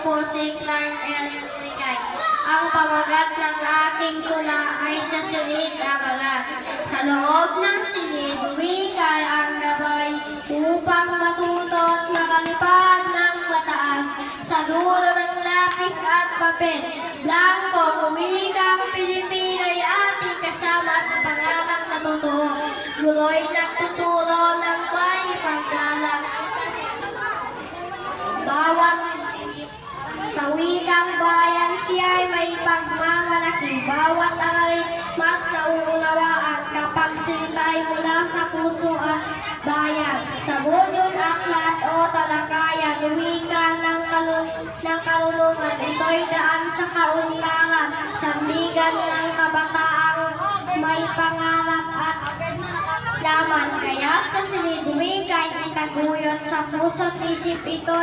po si Clark L. Rigay. Ang pamagat ng aking tula ay sa silid-aralan. Sa loob ng silid, lumikay ang gabay upang matuto at makalipad ng mataas. Sa dulo ng lapis at papel, blanco, lumikang Pilipina'y ating kasama sa pangarap na totoo. Guloy nagtuturo ng may paggalang. Bawat sa wikang bayan siya'y may pagmamalaki. Bawat aralin mas nauunawaan kapag sila'y mula sa puso at bayan. Sa budol, aklat o talakayan, wika ng kalulungan. Ito'y daan sa kaunlaran, sandigan ng kabataang may pangarap at laman. Kaya't sa silid wika'y itaguyod sa puso't isip ito.